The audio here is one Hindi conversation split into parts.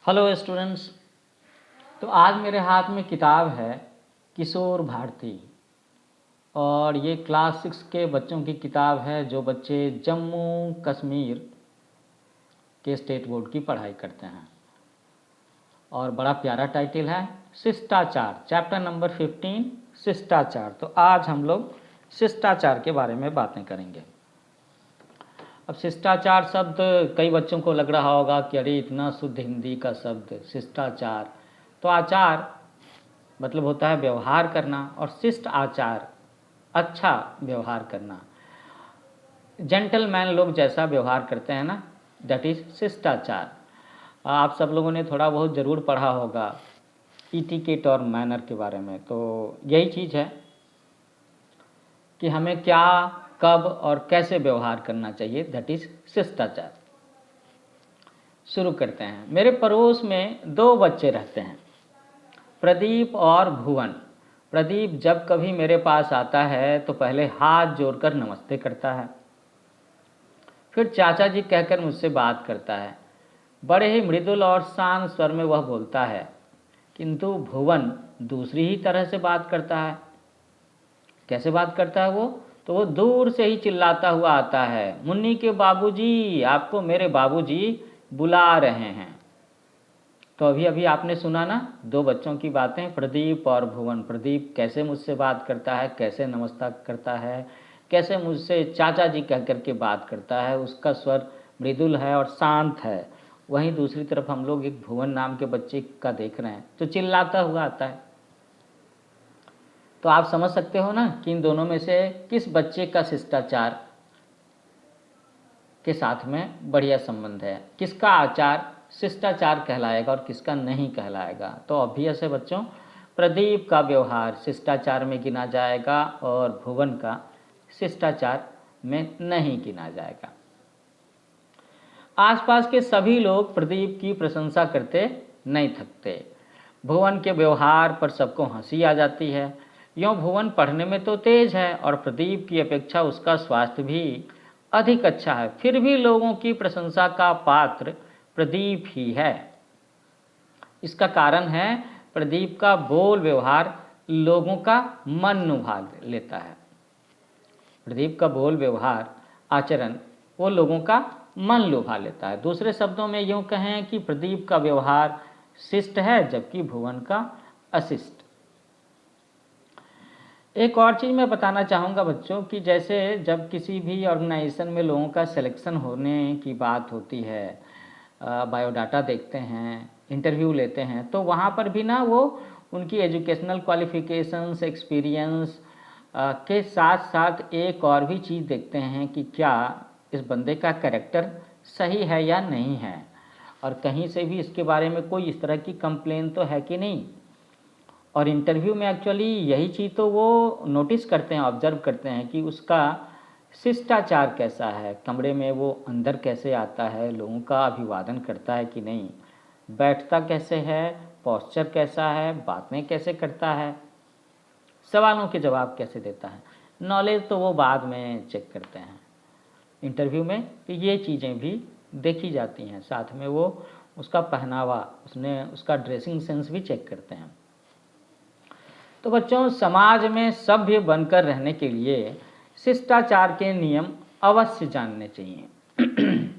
Hello students. तो आज मेरे हाथ में किताब है किशोर भारती, और ये क्लास 6 के बच्चों की किताब है जो बच्चे जम्मू कश्मीर के स्टेट बोर्ड की पढ़ाई करते हैं। और बड़ा प्यारा टाइटल है शिष्टाचार, चैप्टर नंबर 15 शिष्टाचार। तो आज हम लोग शिष्टाचार के बारे में बातें करेंगे। अब शिष्टाचार शब्द कई बच्चों को लग रहा होगा कि अरे इतना शुद्ध हिंदी का शब्द शिष्टाचार। तो आचार मतलब होता है व्यवहार करना, और शिष्ट आचार अच्छा व्यवहार करना, जेंटलमैन लोग जैसा व्यवहार करते हैं ना, दैट इज शिष्टाचार। आप सब लोगों ने थोड़ा बहुत ज़रूर पढ़ा होगा इटिकेट और मैनर के बारे में। तो यही चीज़ है कि हमें क्या, कब और कैसे व्यवहार करना चाहिए, दैट इज शिष्टाचार। शुरू करते हैं। मेरे पड़ोस में दो बच्चे रहते हैं, प्रदीप और भुवन। प्रदीप जब कभी मेरे पास आता है तो पहले हाथ जोड़कर नमस्ते करता है, फिर चाचा जी कहकर मुझसे बात करता है। बड़े ही मृदुल और शांत स्वर में वह बोलता है, किंतु भुवन दूसरी ही तरह से बात करता है। कैसे बात करता है वो? तो वो दूर से ही चिल्लाता हुआ आता है, मुन्नी के बाबूजी, आपको मेरे बाबूजी बुला रहे हैं। तो अभी अभी आपने सुना ना दो बच्चों की बातें, प्रदीप और भुवन। प्रदीप कैसे मुझसे बात करता है, कैसे नमस्कार करता है, कैसे मुझसे चाचा जी कह कर के बात करता है, उसका स्वर मृदुल है और शांत है। वहीं दूसरी तरफ हम लोग एक भुवन नाम के बच्चे का देख रहे हैं जो चिल्लाता हुआ आता है। तो आप समझ सकते हो ना कि इन दोनों में से किस बच्चे का शिष्टाचार के साथ में बढ़िया संबंध है, किसका आचार शिष्टाचार कहलाएगा और किसका नहीं कहलाएगा। तो ऑब्वियस है बच्चों, प्रदीप का व्यवहार शिष्टाचार में गिना जाएगा और भुवन का शिष्टाचार में नहीं गिना जाएगा। आसपास के सभी लोग प्रदीप की प्रशंसा करते नहीं थकते। भुवन के व्यवहार पर सबको हंसी आ जाती है। यूँ भुवन पढ़ने में तो तेज है और प्रदीप की अपेक्षा उसका स्वास्थ्य भी अधिक अच्छा है, फिर भी लोगों की प्रशंसा का पात्र प्रदीप ही है। इसका कारण है प्रदीप का बोल व्यवहार लोगों का मन लुभा लेता है। प्रदीप का बोल व्यवहार आचरण वो लोगों का मन लुभा लेता है। दूसरे शब्दों में यूँ कहें कि प्रदीप का व्यवहार शिष्ट है जबकि भुवन का अशिष्ट। एक और चीज़ मैं बताना चाहूँगा बच्चों कि जैसे जब किसी भी ऑर्गेनाइजेशन में लोगों का सिलेक्शन होने की बात होती है, बायोडाटा देखते हैं, इंटरव्यू लेते हैं, तो वहाँ पर भी ना वो उनकी एजुकेशनल क्वालिफ़िकेशंस, एक्सपीरियंस के साथ साथ एक और भी चीज़ देखते हैं कि क्या इस बंदे का कैरेक्टर सही है या नहीं है, और कहीं से भी इसके बारे में कोई इस तरह की कंप्लेन तो है कि नहीं। और इंटरव्यू में एक्चुअली यही चीज़ तो वो नोटिस करते हैं, ऑब्जर्व करते हैं कि उसका शिष्टाचार कैसा है, कमरे में वो अंदर कैसे आता है, लोगों का अभिवादन करता है कि नहीं, बैठता कैसे है, पोस्चर कैसा है, बातें कैसे करता है, सवालों के जवाब कैसे देता है। नॉलेज तो वो बाद में चेक करते हैं, इंटरव्यू में तो ये चीज़ें भी देखी जाती हैं। साथ में वो उसका पहनावा, उसका ड्रेसिंग सेंस भी चेक करते हैं। तो बच्चों, समाज में सभ्य बनकर रहने के लिए शिष्टाचार के नियम अवश्य जानने चाहिए।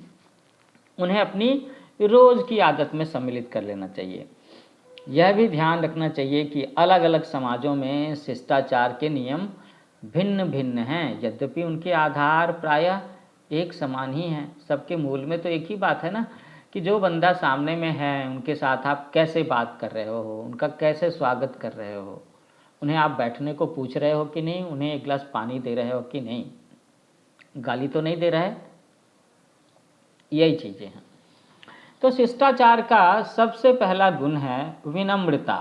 उन्हें अपनी रोज़ की आदत में सम्मिलित कर लेना चाहिए। यह भी ध्यान रखना चाहिए कि अलग अलग समाजों में शिष्टाचार के नियम भिन्न भिन्न हैं, यद्यपि उनके आधार प्रायः एक समान ही हैं। सबके मूल में तो एक ही बात है ना कि जो बंदा सामने में है उनके साथ आप कैसे बात कर रहे हो, उनका कैसे स्वागत कर रहे हो, उन्हें आप बैठने को पूछ रहे हो कि नहीं, उन्हें एक गिलास पानी दे रहे हो कि नहीं, गाली तो नहीं दे रहे। यही चीज़ें हैं। तो शिष्टाचार का सबसे पहला गुण है विनम्रता।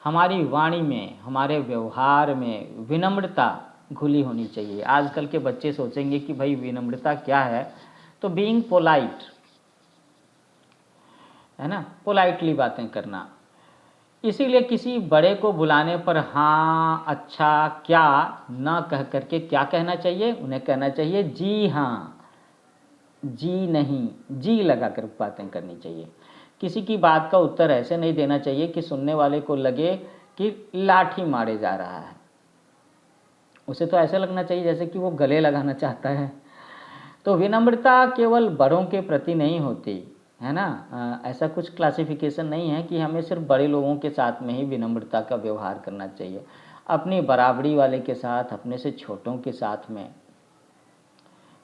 हमारी वाणी में, हमारे व्यवहार में विनम्रता घुली होनी चाहिए। आजकल के बच्चे सोचेंगे कि भाई विनम्रता क्या है, तो बीइंग पोलाइट है ना, पोलाइटली बातें करना। इसीलिए किसी बड़े को बुलाने पर हाँ, अच्छा, क्या ना कह करके क्या कहना चाहिए, उन्हें कहना चाहिए जी हाँ, जी नहीं, जी लगा कर बातें करनी चाहिए। किसी की बात का उत्तर ऐसे नहीं देना चाहिए कि सुनने वाले को लगे कि लाठी मारे जा रहा है। उसे तो ऐसा लगना चाहिए जैसे कि वो गले लगाना चाहता है। तो विनम्रता केवल बड़ों के प्रति नहीं होती है ना। ऐसा कुछ क्लासिफिकेशन नहीं है कि हमें सिर्फ बड़े लोगों के साथ में ही विनम्रता का व्यवहार करना चाहिए। अपनी बराबरी वाले के साथ, अपने से छोटों के साथ में,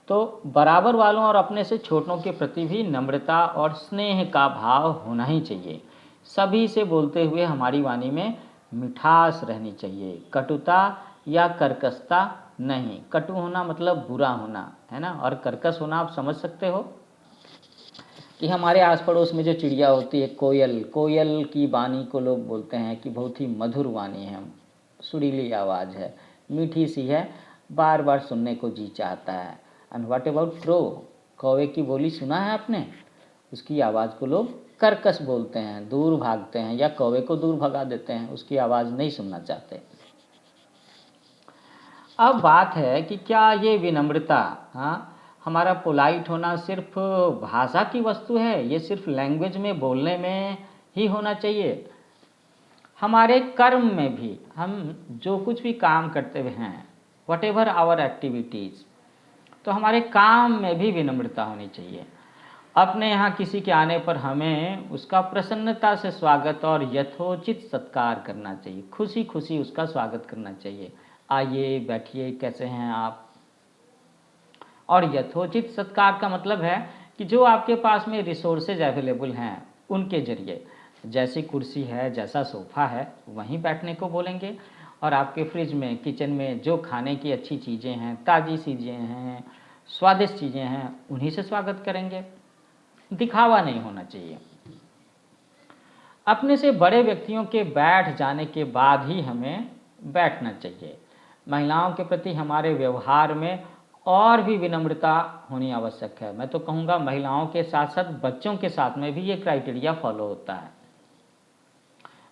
तो बराबर वालों और अपने से छोटों के प्रति भी नम्रता और स्नेह का भाव होना ही चाहिए। सभी से बोलते हुए हमारी वाणी में मिठास रहनी चाहिए, कटुता या कर्कशता नहीं। कटु होना मतलब बुरा होना है ना, और कर्कश होना आप समझ सकते हो कि हमारे आस पड़ोस में जो चिड़िया होती है कोयल, कोयल की वाणी को लोग बोलते हैं कि बहुत ही मधुर वाणी है, सुरीली आवाज़ है, मीठी सी है, बार बार सुनने को जी चाहता है। एंड व्हाट अबाउट क्रो, कौवे की बोली सुना है आपने? उसकी आवाज़ को लोग कर्कश बोलते हैं, दूर भागते हैं या कौवे को दूर भगा देते हैं, उसकी आवाज़ नहीं सुनना चाहते। अब बात है कि क्या ये विनम्रता, हाँ, हमारा पोलाइट होना सिर्फ भाषा की वस्तु है, ये सिर्फ लैंग्वेज में बोलने में ही होना चाहिए? हमारे कर्म में भी, हम जो कुछ भी काम करते हुए हैं, वट एवर आवर एक्टिविटीज़, तो हमारे काम में भी विनम्रता होनी चाहिए। अपने यहाँ किसी के आने पर हमें उसका प्रसन्नता से स्वागत और यथोचित सत्कार करना चाहिए, खुशी खुशी उसका स्वागत करना चाहिए। आइए बैठिए, कैसे हैं आप? और यथोचित सत्कार का मतलब है कि जो आपके पास में रिसोर्सेज अवेलेबल हैं उनके जरिए, जैसी कुर्सी है, जैसा सोफ़ा है, वहीं बैठने को बोलेंगे। और आपके फ्रिज में, किचन में जो खाने की अच्छी चीज़ें हैं, ताज़ी चीज़ें हैं, स्वादिष्ट चीज़ें हैं, उन्हीं से स्वागत करेंगे। दिखावा नहीं होना चाहिए। अपने से बड़े व्यक्तियों के बैठ जाने के बाद ही हमें बैठना चाहिए। महिलाओं के प्रति हमारे व्यवहार में और भी विनम्रता होनी आवश्यक है। मैं तो कहूँगा महिलाओं के साथ साथ बच्चों के साथ में भी ये क्राइटेरिया फॉलो होता है।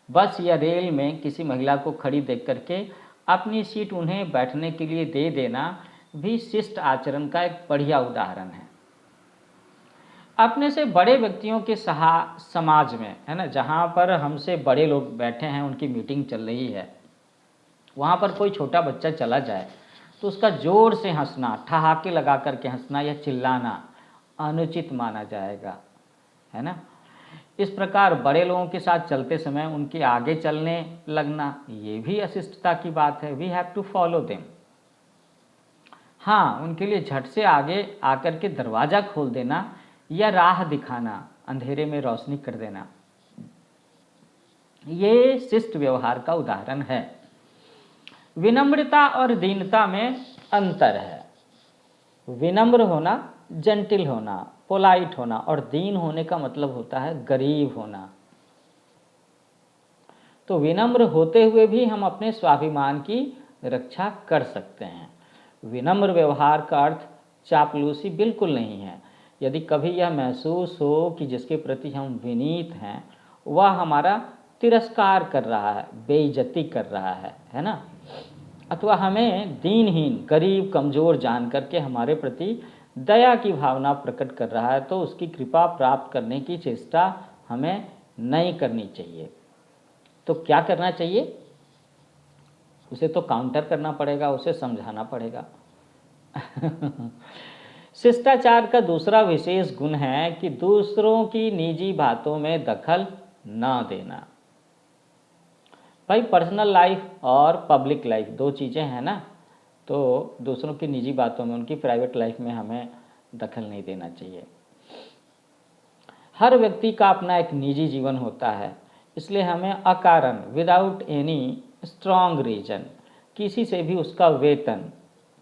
बस या रेल में किसी महिला को खड़ी देख करके अपनी सीट उन्हें बैठने के लिए दे देना भी शिष्ट आचरण का एक बढ़िया उदाहरण है। अपने से बड़े व्यक्तियों के समाज में, है ना, जहाँ पर हमसे बड़े लोग बैठे हैं, उनकी मीटिंग चल रही है, वहाँ पर कोई छोटा बच्चा चला जाए तो उसका ज़ोर से हंसना, ठहाके लगा करके हंसना या चिल्लाना अनुचित माना जाएगा, है ना। इस प्रकार बड़े लोगों के साथ चलते समय उनके आगे चलने लगना, ये भी अशिष्टता की बात है। We have to follow them. हाँ, उनके लिए झट से आगे आकर के दरवाज़ा खोल देना या राह दिखाना, अंधेरे में रोशनी कर देना, ये शिष्ट व्यवहार का उदाहरण है। विनम्रता और दीनता में अंतर है। विनम्र होना, जेंटिल होना, पोलाइट होना, और दीन होने का मतलब होता है गरीब होना। तो विनम्र होते हुए भी हम अपने स्वाभिमान की रक्षा कर सकते हैं। विनम्र व्यवहार का अर्थ चापलूसी बिल्कुल नहीं है। यदि कभी यह महसूस हो कि जिसके प्रति हम विनीत हैं वह हमारा तिरस्कार कर रहा है, बेइज्जती कर रहा है ना, अथवा हमें दीनहीन, गरीब, कमज़ोर जान करके हमारे प्रति दया की भावना प्रकट कर रहा है, तो उसकी कृपा प्राप्त करने की चेष्टा हमें नहीं करनी चाहिए। तो क्या करना चाहिए? उसे तो काउंटर करना पड़ेगा, उसे समझाना पड़ेगा। शिष्टाचार का दूसरा विशेष गुण है कि दूसरों की निजी बातों में दखल न देना। भाई, पर्सनल लाइफ और पब्लिक लाइफ दो चीज़ें हैं ना, तो दूसरों की निजी बातों में, उनकी प्राइवेट लाइफ में हमें दखल नहीं देना चाहिए। हर व्यक्ति का अपना एक निजी जीवन होता है, इसलिए हमें अकारण, विदाउट एनी स्ट्रॉन्ग रीजन, किसी से भी उसका वेतन,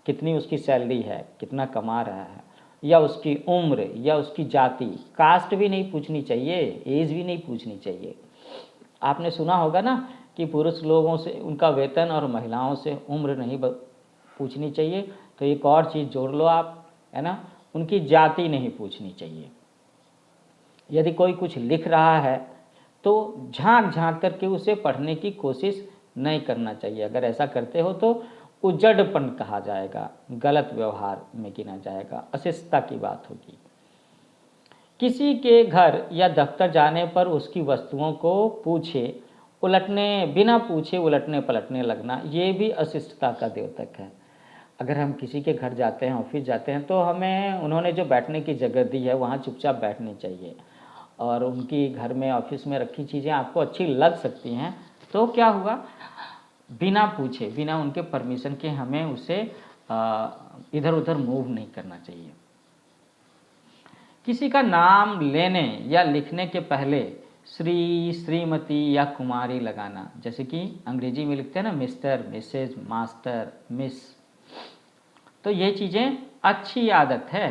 कितनी उसकी सैलरी है, कितना कमा रहा है, या उसकी उम्र या उसकी जाति, कास्ट भी नहीं पूछनी चाहिए, एज भी नहीं पूछनी चाहिए। आपने सुना होगा ना कि पुरुष लोगों से उनका वेतन और महिलाओं से उम्र नहीं पूछनी चाहिए, तो एक और चीज़ जोड़ लो आप, है ना, उनकी जाति नहीं पूछनी चाहिए। यदि कोई कुछ लिख रहा है तो झांक झांक करके उसे पढ़ने की कोशिश नहीं करना चाहिए। अगर ऐसा करते हो तो उजड़पन कहा जाएगा, गलत व्यवहार में गिना जाएगा, अशिष्टता की बात होगी। किसी के घर या दफ्तर जाने पर उसकी वस्तुओं को बिना पूछे उलटने पलटने लगना, ये भी अशिष्टता का द्योतक है। अगर हम किसी के घर जाते हैं, ऑफिस जाते हैं, तो हमें उन्होंने जो बैठने की जगह दी है वहाँ चुपचाप बैठनी चाहिए। और उनकी घर में, ऑफिस में रखी चीज़ें आपको अच्छी लग सकती हैं, तो क्या हुआ, बिना पूछे, बिना उनके परमिशन के हमें उसे इधर उधर मूव नहीं करना चाहिए। किसी का नाम लेने या लिखने के पहले श्री, श्रीमती या कुमारी लगाना, जैसे कि अंग्रेजी में लिखते हैं ना, मिस्टर, मिसेज, मास्टर, मिस, तो ये चीज़ें अच्छी आदत है।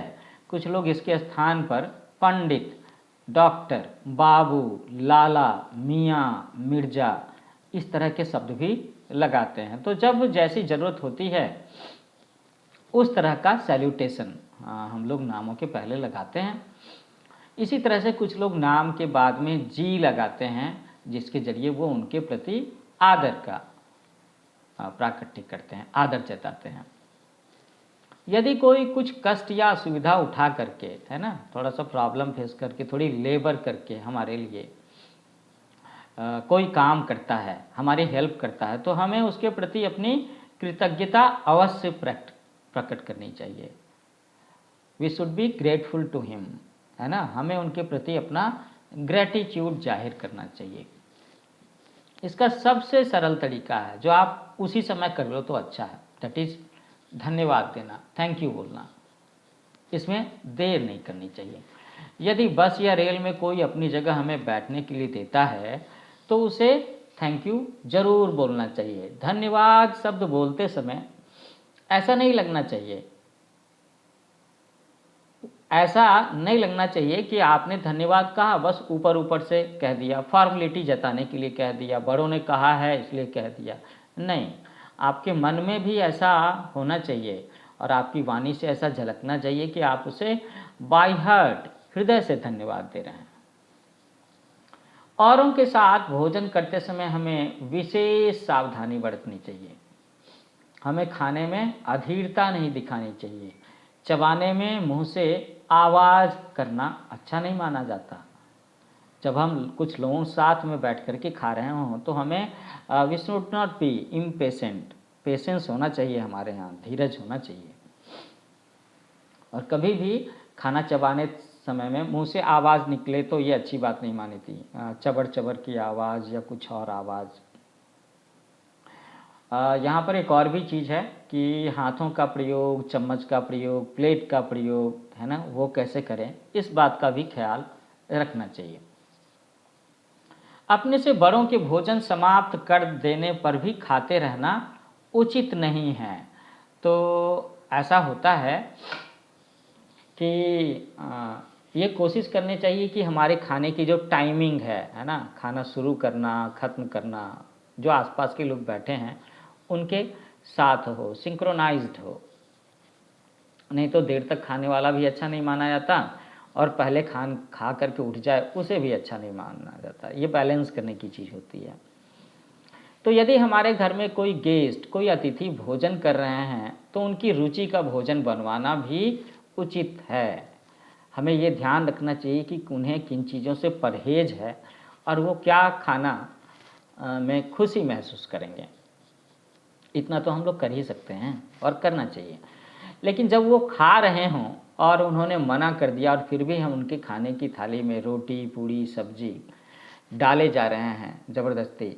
कुछ लोग इसके स्थान पर पंडित, डॉक्टर, बाबू, लाला, मियाँ, मिर्जा, इस तरह के शब्द भी लगाते हैं। तो जब जैसी ज़रूरत होती है उस तरह का सैल्यूटेशन हम लोग नामों के पहले लगाते हैं। इसी तरह से कुछ लोग नाम के बाद में जी लगाते हैं, जिसके जरिए वो उनके प्रति आदर का प्राकट्य करते हैं, आदर जताते हैं। यदि कोई कुछ कष्ट या असुविधा उठा करके, है ना, थोड़ा सा प्रॉब्लम फेस करके, थोड़ी लेबर करके हमारे लिए कोई काम करता है, हमारी हेल्प करता है, तो हमें उसके प्रति अपनी कृतज्ञता अवश्य प्रकट करनी चाहिए। We should be grateful to him, है ना, हमें उनके प्रति अपना ग्रेटिट्यूड जाहिर करना चाहिए। इसका सबसे सरल तरीका है, जो आप उसी समय कर लो तो अच्छा है, दैट इज़ धन्यवाद देना, थैंक यू बोलना। इसमें देर नहीं करनी चाहिए। यदि बस या रेल में कोई अपनी जगह हमें बैठने के लिए देता है तो उसे थैंक यू ज़रूर बोलना चाहिए। धन्यवाद शब्द बोलते समय ऐसा नहीं लगना चाहिए कि आपने धन्यवाद कहा, बस ऊपर ऊपर से कह दिया, फॉर्मेलिटी जताने के लिए कह दिया, बड़ों ने कहा है इसलिए कह दिया। नहीं, आपके मन में भी ऐसा होना चाहिए और आपकी वाणी से ऐसा झलकना चाहिए कि आप उसे बाय हार्ट, हृदय से धन्यवाद दे रहे हैं। औरों के साथ भोजन करते समय हमें विशेष सावधानी बरतनी चाहिए। हमें खाने में अधीरता नहीं दिखानी चाहिए। चबाने में मुंह से आवाज़ करना अच्छा नहीं माना जाता। जब हम कुछ लोगों साथ में बैठ कर के खा रहे हों तो हमें we should not be impatient, patience होना चाहिए हमारे यहाँ, धीरज होना चाहिए। और कभी भी खाना चबाने समय में मुंह से आवाज़ निकले तो ये अच्छी बात नहीं मानी थी, चबर चबर की आवाज़ या कुछ और आवाज़। यहाँ पर एक और भी चीज़ है कि हाथों का प्रयोग, चम्मच का प्रयोग, प्लेट का प्रयोग, है ना, वो कैसे करें, इस बात का भी ख्याल रखना चाहिए। अपने से बड़ों के भोजन समाप्त कर देने पर भी खाते रहना उचित नहीं है। तो ऐसा होता है कि ये कोशिश करनी चाहिए कि हमारे खाने की जो टाइमिंग है ना, खाना शुरू करना, ख़त्म करना, जो आसपास के लोग बैठे हैं उनके साथ हो, सिंक्रोनाइज्ड हो। नहीं तो देर तक खाने वाला भी अच्छा नहीं माना जाता और पहले खा करके उठ जाए उसे भी अच्छा नहीं माना जाता। ये बैलेंस करने की चीज़ होती है। तो यदि हमारे घर में कोई गेस्ट, कोई अतिथि भोजन कर रहे हैं तो उनकी रुचि का भोजन बनवाना भी उचित है। हमें ये ध्यान रखना चाहिए कि उन्हें किन चीज़ों से परहेज है और वो क्या खाना में खुशी महसूस करेंगे। इतना तो हम लोग कर ही सकते हैं और करना चाहिए। लेकिन जब वो खा रहे हों और उन्होंने मना कर दिया और फिर भी हम उनके खाने की थाली में रोटी, पूड़ी, सब्जी डाले जा रहे हैं ज़बरदस्ती,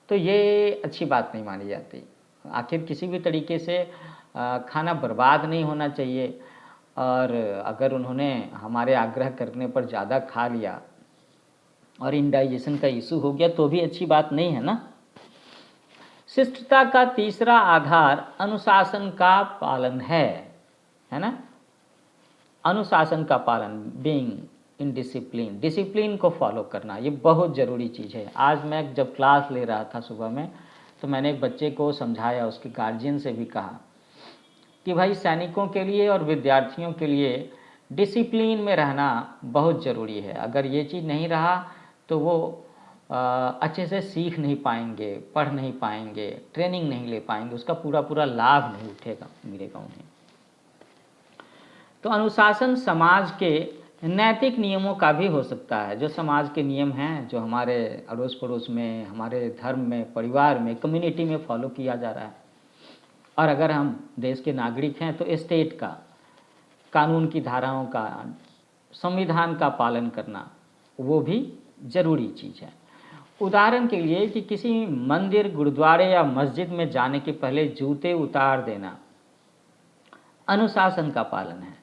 तो ये अच्छी बात नहीं मानी जाती। आखिर किसी भी तरीके से खाना बर्बाद नहीं होना चाहिए और अगर उन्होंने हमारे आग्रह करने पर ज़्यादा खा लिया और इंडाइजेशन का इशू हो गया तो भी अच्छी बात नहीं है ना। शिष्टता का तीसरा आधार अनुशासन का पालन है ना, अनुशासन का पालन, बीइंग इन डिसिप्लिन, डिसिप्लिन को फॉलो करना, ये बहुत ज़रूरी चीज़ है। आज मैं जब क्लास ले रहा था सुबह में तो मैंने एक बच्चे को समझाया, उसके गार्जियन से भी कहा कि भाई सैनिकों के लिए और विद्यार्थियों के लिए डिसिप्लिन में रहना बहुत ज़रूरी है। अगर ये चीज़ नहीं रहा तो वो अच्छे से सीख नहीं पाएंगे, पढ़ नहीं पाएंगे, ट्रेनिंग नहीं ले पाएंगे, उसका पूरा लाभ नहीं मिलेगा उन्हें। तो अनुशासन समाज के नैतिक नियमों का भी हो सकता है, जो समाज के नियम हैं, जो हमारे अड़ोस पड़ोस में, हमारे धर्म में, परिवार में, कम्युनिटी में फॉलो किया जा रहा है। और अगर हम देश के नागरिक हैं तो स्टेट का, कानून की धाराओं का, संविधान का पालन करना वो भी ज़रूरी चीज़ है। उदाहरण के लिए कि किसी मंदिर, गुरुद्वारे या मस्जिद में जाने के पहले जूते उतार देना अनुशासन का पालन है।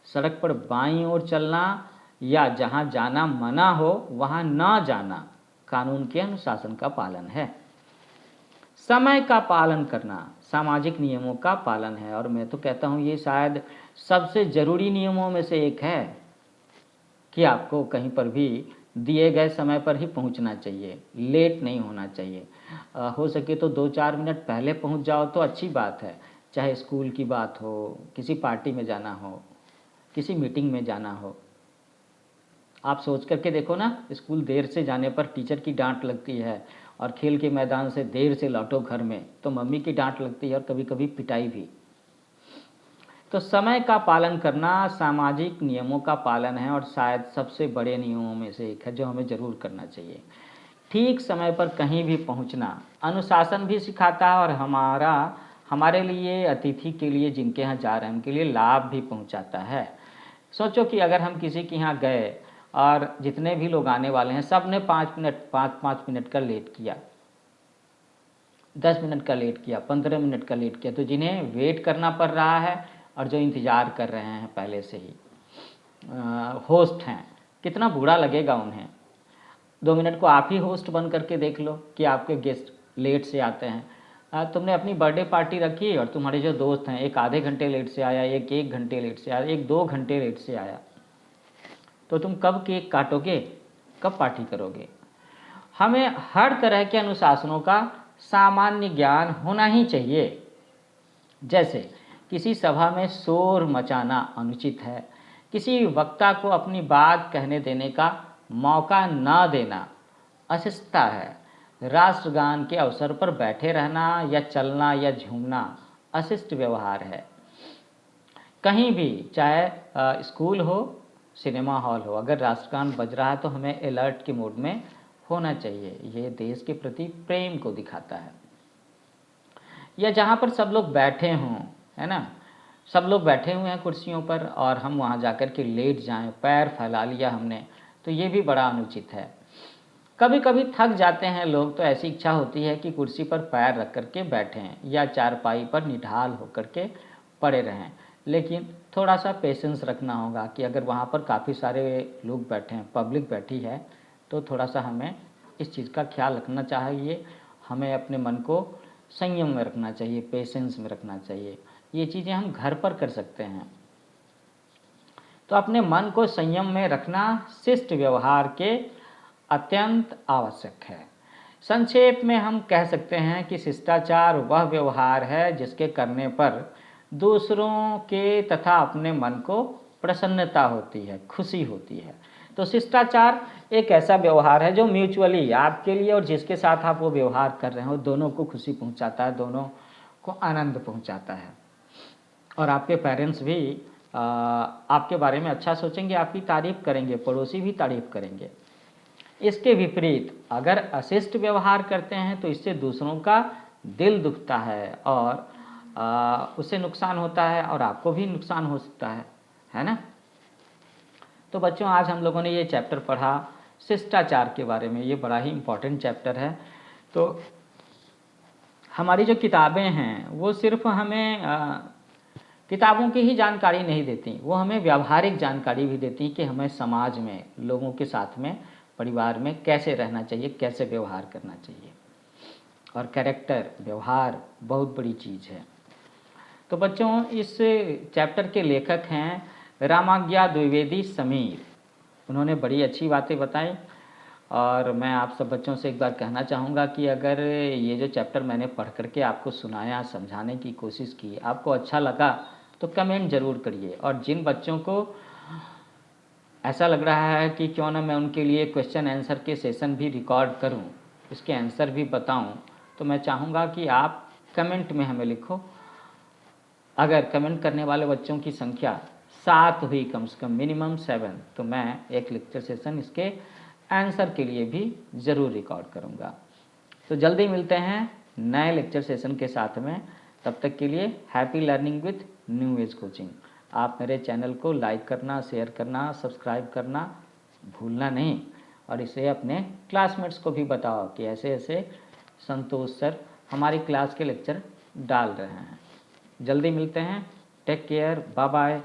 सड़क पर बाईं ओर चलना या जहां जाना मना हो वहां न जाना कानून के अनुशासन का पालन है। समय का पालन करना सामाजिक नियमों का पालन है, और मैं तो कहता हूँ ये शायद सबसे ज़रूरी नियमों में से एक है कि आपको कहीं पर भी दिए गए समय पर ही पहुंचना चाहिए, लेट नहीं होना चाहिए। हो सके तो 2-4 मिनट पहले पहुंच जाओ तो अच्छी बात है, चाहे स्कूल की बात हो, किसी पार्टी में जाना हो, किसी मीटिंग में जाना हो। आप सोच करके देखो ना, स्कूल देर से जाने पर टीचर की डांट लगती है, और खेल के मैदान से देर से लौटो घर में तो मम्मी की डांट लगती है, और कभी कभी पिटाई भी। तो समय का पालन करना सामाजिक नियमों का पालन है, और शायद सबसे बड़े नियमों में से एक है जो हमें ज़रूर करना चाहिए। ठीक समय पर कहीं भी पहुंचना अनुशासन भी सिखाता है, और हमारे लिए, अतिथि के लिए, जिनके यहाँ जा रहे हैं उनके लिए लाभ भी पहुंचाता है। सोचो कि अगर हम किसी के यहाँ गए और जितने भी लोग आने वाले हैं सब ने 5 मिनट का लेट किया, 10 मिनट का लेट किया, 15 मिनट का लेट किया, तो जिन्हें वेट करना पड़ रहा है और जो इंतज़ार कर रहे हैं पहले से ही, होस्ट हैं, कितना बुरा लगेगा उन्हें। 2 मिनट को आप ही होस्ट बन करके देख लो कि आपके गेस्ट लेट से आते हैं। तुमने अपनी बर्थडे पार्टी रखी और तुम्हारे जो दोस्त हैं, एक आधे घंटे लेट से आया, एक 1 घंटे लेट से आया, एक 2 घंटे लेट से आया, तो तुम कब केक काटोगे, कब पार्टी करोगे। हमें हर तरह के अनुशासनों का सामान्य ज्ञान होना ही चाहिए। जैसे किसी सभा में शोर मचाना अनुचित है, किसी वक्ता को अपनी बात कहने देने का मौका न देना अशिष्टता है, राष्ट्रगान के अवसर पर बैठे रहना या चलना या झूमना अशिष्ट व्यवहार है। कहीं भी, चाहे स्कूल हो, सिनेमा हॉल हो, अगर राष्ट्रगान बज रहा है तो हमें अलर्ट के मोड में होना चाहिए। ये देश के प्रति प्रेम को दिखाता है। या जहाँ पर सब लोग बैठे हों, है ना, सब लोग बैठे हुए हैं कुर्सियों पर और हम वहाँ जाकर के लेट जाएं, पैर फैला लिया हमने, तो ये भी बड़ा अनुचित है। कभी कभी थक जाते हैं लोग तो ऐसी इच्छा होती है कि कुर्सी पर पैर रख करके बैठें या चारपाई पर निढाल होकर के पड़े रहें, लेकिन थोड़ा सा पेशेंस रखना होगा कि अगर वहाँ पर काफ़ी सारे लोग बैठे हैं, पब्लिक बैठी है, तो थोड़ा सा हमें इस चीज़ का ख्याल रखना चाहिए। हमें अपने मन को संयम में रखना चाहिए, पेशेंस में रखना चाहिए। ये चीज़ें हम घर पर कर सकते हैं। तो अपने मन को संयम में रखना शिष्ट व्यवहार के अत्यंत आवश्यक है। संक्षेप में हम कह सकते हैं कि शिष्टाचार वह व्यवहार है जिसके करने पर दूसरों के तथा अपने मन को प्रसन्नता होती है, खुशी होती है। तो शिष्टाचार एक ऐसा व्यवहार है जो म्यूचुअली आपके लिए और जिसके साथ आप वो व्यवहार कर रहे हो दोनों को खुशी पहुंचाता है, दोनों को आनंद पहुंचाता है। और आपके पेरेंट्स भी आपके बारे में अच्छा सोचेंगे, आपकी तारीफ करेंगे, पड़ोसी भी तारीफ करेंगे। इसके विपरीत अगर अशिष्ट व्यवहार करते हैं तो इससे दूसरों का दिल दुखता है और उससे नुकसान होता है और आपको भी नुकसान हो सकता है ना। तो बच्चों, आज हम लोगों ने ये चैप्टर पढ़ा शिष्टाचार के बारे में। ये बड़ा ही इम्पोर्टेंट चैप्टर है। तो हमारी जो किताबें हैं वो सिर्फ हमें किताबों की ही जानकारी नहीं देती, वो हमें व्यावहारिक जानकारी भी देती कि हमें समाज में, लोगों के साथ में, परिवार में कैसे रहना चाहिए, कैसे व्यवहार करना चाहिए। और कैरेक्टर, व्यवहार बहुत बड़ी चीज़ है। तो बच्चों, इस चैप्टर के लेखक हैं रामाज्ञा द्विवेदी समीर। उन्होंने बड़ी अच्छी बातें बताई और मैं आप सब बच्चों से एक बार कहना चाहूँगा कि अगर ये जो चैप्टर मैंने पढ़ करके आपको सुनाया, समझाने की कोशिश की, आपको अच्छा लगा तो कमेंट ज़रूर करिए। और जिन बच्चों को ऐसा लग रहा है कि क्यों ना मैं उनके लिए क्वेश्चन आंसर के सेशन भी रिकॉर्ड करूं, इसके आंसर भी बताऊं, तो मैं चाहूँगा कि आप कमेंट में हमें लिखो। अगर कमेंट करने वाले बच्चों की संख्या 7 हुई कम से कम, मिनिमम 7, तो मैं एक लेक्चर सेशन इसके आंसर के लिए भी ज़रूर रिकॉर्ड करूँगा। तो जल्दी मिलते हैं नए लेक्चर सेशन के साथ में, तब तक के लिए happy learning with new age coaching. आप मेरे चैनल को लाइक करना, शेयर करना, सब्सक्राइब करना भूलना नहीं, और इसे अपने क्लासमेट्स को भी बताओ कि ऐसे ऐसे संतोष सर हमारी क्लास के लेक्चर डाल रहे हैं। जल्दी मिलते हैं, टेक केयर, बाय बाय।